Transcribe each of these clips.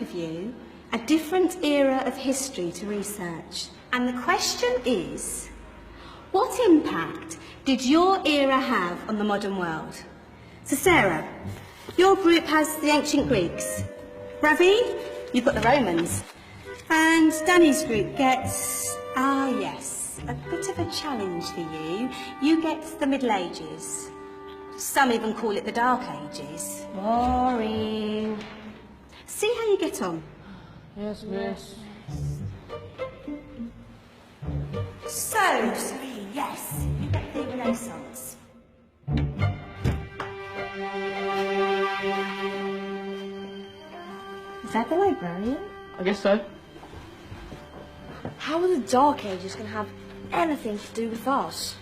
of you a different era of history to research. And the question is, what impact did your era have on the modern world? So Sarah, your group has the ancient Greeks. Ravi, you've got the Romans. And Danny's group gets, yes, a bit of a challenge for you. You get the Middle Ages. Some even call it the Dark Ages. Boring. See how you get on. Yes, miss. So, Serene, yes, you get the Renaissance. Is that the librarian? I guess so. How are the Dark Ages going to have anything to do with us?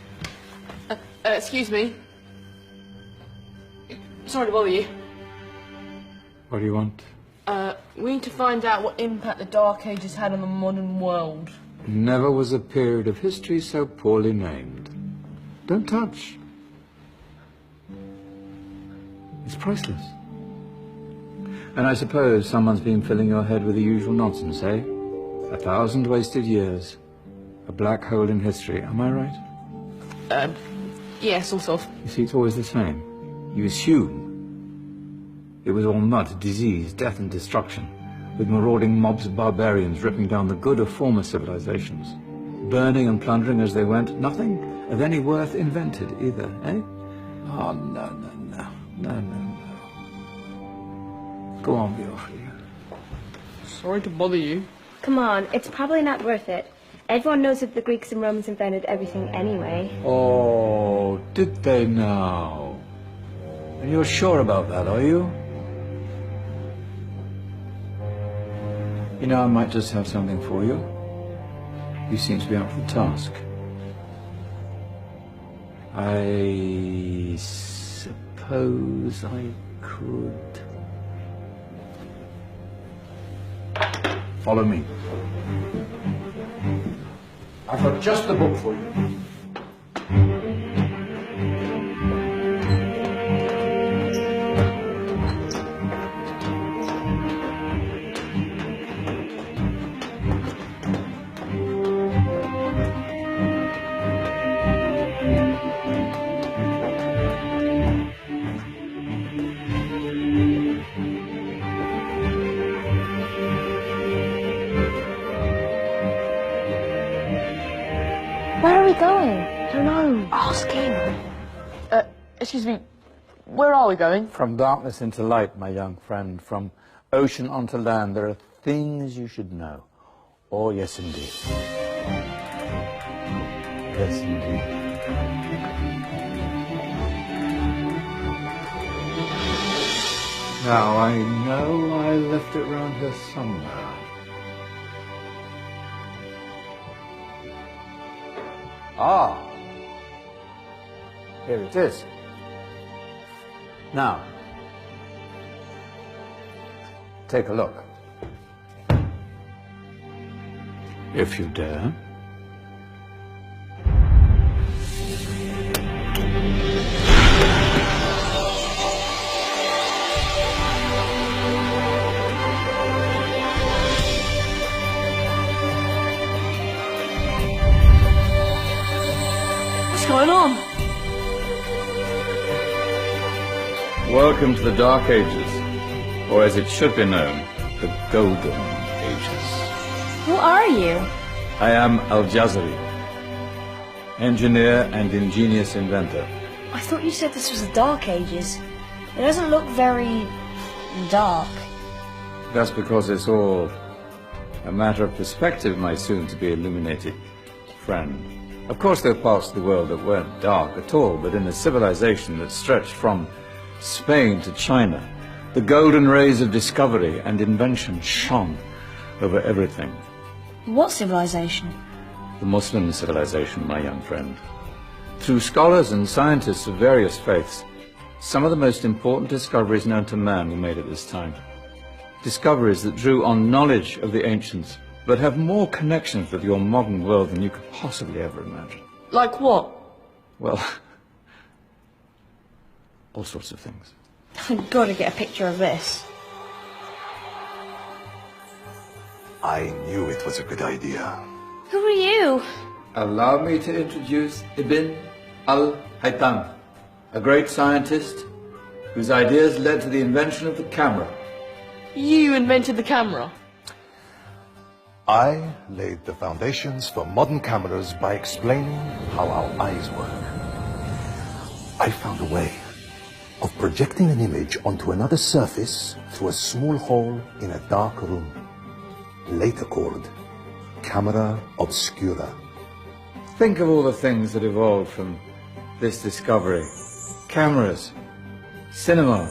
Excuse me. Sorry to bother you. What do you want? We need to find out what impact the Dark Ages had on the modern world. Never was a period of history so poorly named. Don't touch. It's priceless. And I suppose someone's been filling your head with the usual nonsense, eh? 1,000 wasted years. A black hole in history, am I right? Yeah, sort of. You see, it's always the same. You assume it was all mud, disease, death and destruction, with marauding mobs of barbarians ripping down the good of former civilizations, burning and plundering as they went. Nothing of any worth invented either, eh? Oh, no. Go on, Beofrey. Sorry to bother you. Come on, it's probably not worth it. Everyone knows that the Greeks and Romans invented everything anyway. Oh, did they now? And you're sure about that, are you? You know, I might just have something for you. You seem to be up for the task. I suppose I could... Follow me. I've got just the book for you. Where are we going? I don't know. Ask him. Excuse me. Where are we going? From darkness into light, my young friend. From ocean onto land. There are things you should know. Oh, yes, indeed. Yes, indeed. Now, I know I left it round here somewhere. Ah, here it is. Now, take a look. If you dare. What's going on? Welcome to the Dark Ages, or as it should be known, the Golden Ages. Who are you? I am Al-Jazari, engineer and ingenious inventor. I thought you said this was the Dark Ages. It doesn't look very dark. That's because it's all a matter of perspective, my soon-to-be illuminated friend. Of course, there are parts of the world that weren't dark at all, but in a civilization that stretched from Spain to China, the golden rays of discovery and invention shone over everything. What civilization? The Muslim civilization, my young friend. Through scholars and scientists of various faiths, some of the most important discoveries known to man were made at this time. Discoveries that drew on knowledge of the ancients, but have more connections with your modern world than you could possibly ever imagine. Like what? Well, all sorts of things. I've got to get a picture of this. I knew it was a good idea. Who are you? Allow me to introduce Ibn al-Haytham, a great scientist whose ideas led to the invention of the camera. You invented the camera? I laid the foundations for modern cameras by explaining how our eyes work. I found a way of projecting an image onto another surface through a small hole in a dark room, later called camera obscura. Think of all the things that evolved from this discovery. Cameras, cinema,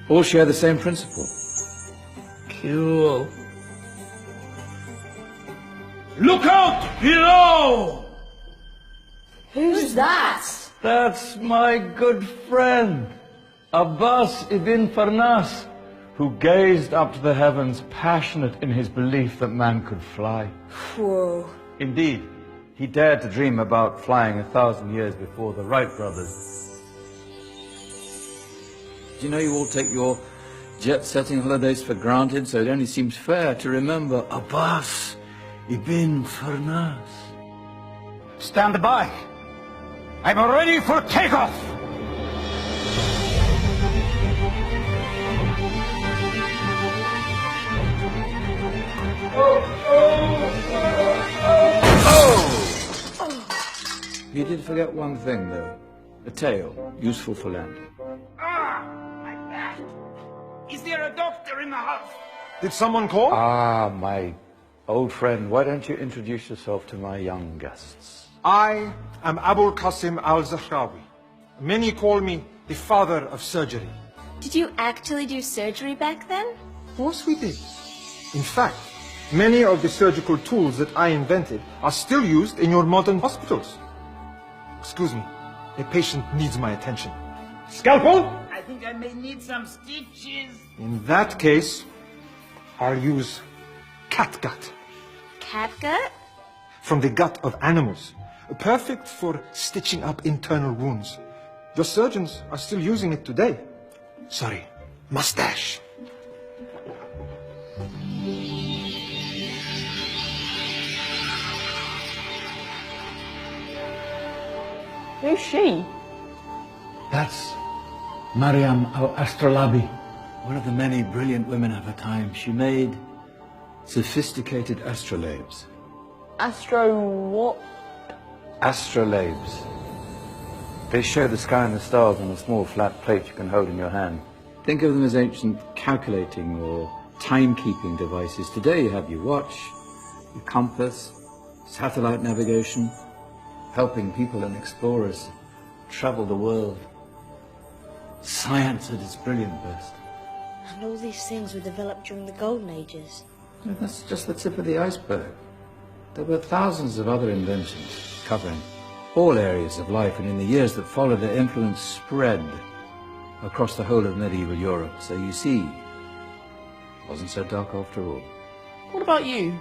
all share the same principle. Cool. Look out below! Who's that? That's my good friend, Abbas ibn Farnas, who gazed up to the heavens, passionate in his belief that man could fly. Whoa. Indeed, he dared to dream about flying 1,000 years before the Wright brothers. Do you know you all take your jet-setting holidays for granted, so it only seems fair to remember Abbas ibn Farnas? Stand by. I'm ready for takeoff. You did forget one thing, though. A tail, useful for landing. My back. Is there a doctor in the house? Did someone call? Ah, my old friend, why don't you introduce yourself to my young guests? I am Abul Qasim al-Zahrawi. Many call me the father of surgery. Did you actually do surgery back then? Of course we did. In fact, many of the surgical tools that I invented are still used in your modern hospitals. Excuse me, a patient needs my attention. Scalpel? I think I may need some stitches. In that case, I'll use catgut Catgut? from the gut of animals. Perfect for stitching up internal wounds. Your surgeons are still using it today. Sorry, mustache. Who's she? That's Maryam al-Astrolabi, one of the many brilliant women of her time. She made sophisticated astrolabes. Astro what? Astrolabes. They show the sky and the stars on a small flat plate you can hold in your hand. Think of them as ancient calculating or timekeeping devices. Today you have your watch, your compass, satellite navigation, helping people and explorers travel the world. Science at its brilliant best. And all these things were developed during the Golden Ages. And that's just the tip of the iceberg. There were thousands of other inventions covering all areas of life, and in the years that followed, their influence spread across the whole of medieval Europe. So you see, it wasn't so dark after all. What about you?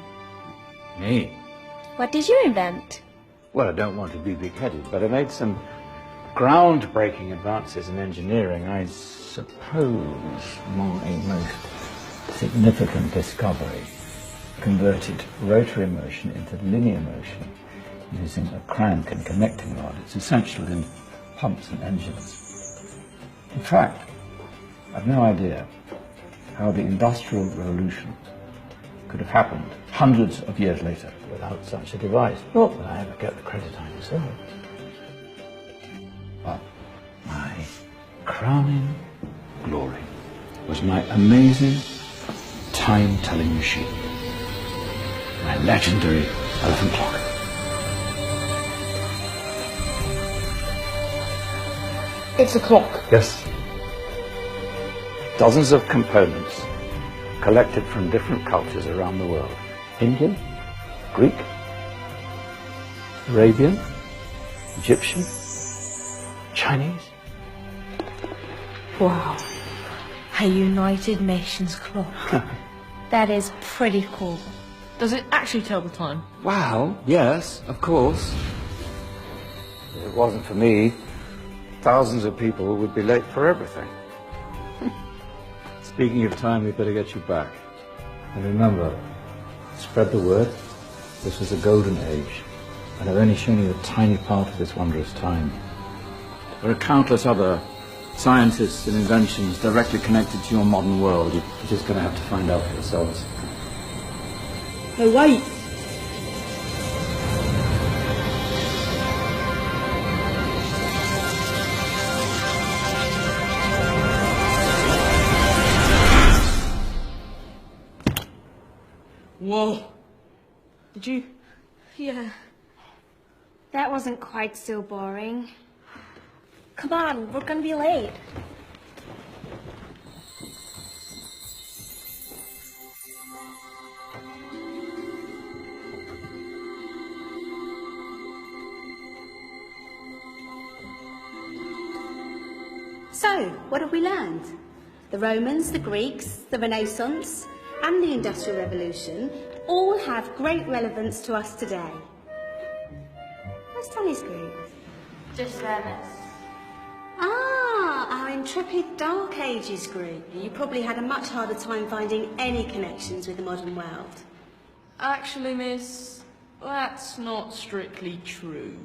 Me? What did you invent? Well, I don't want to be big-headed, but I made some groundbreaking advances in engineering. I suppose my most significant discovery converted rotary motion into linear motion using a crank and connecting rod. It's essential in pumps and engines. In fact, I've no idea how the Industrial Revolution could have happened hundreds of years later without such a device. Not that I ever get the credit I deserve. But my crowning glory was my amazing time-telling machine, my legendary elephant clock. It's a clock. Yes. Dozens of components collected from different cultures around the world. Indian, Greek, Arabian, Egyptian, Chinese. Wow. A United Nations clock. That is pretty cool. Does it actually tell the time? Wow, yes, of course. If it wasn't for me, thousands of people would be late for everything. Speaking of time, we better get you back. And remember, Spread the word. This was a golden age, and I've only shown you a tiny part of this wondrous time. There are countless other scientists and inventions directly connected to your modern world. You're just going to have to find out for yourselves. Hey, wait! Whoa. Did you? Yeah. That wasn't quite so boring. Come on, we're gonna be late. So, what have we learned? The Romans, the Greeks, the Renaissance, and the Industrial Revolution all have great relevance to us today. Where's Tony's group? Just them. Ah, our intrepid Dark Ages group. You probably had a much harder time finding any connections with the modern world. Actually, miss, that's not strictly true.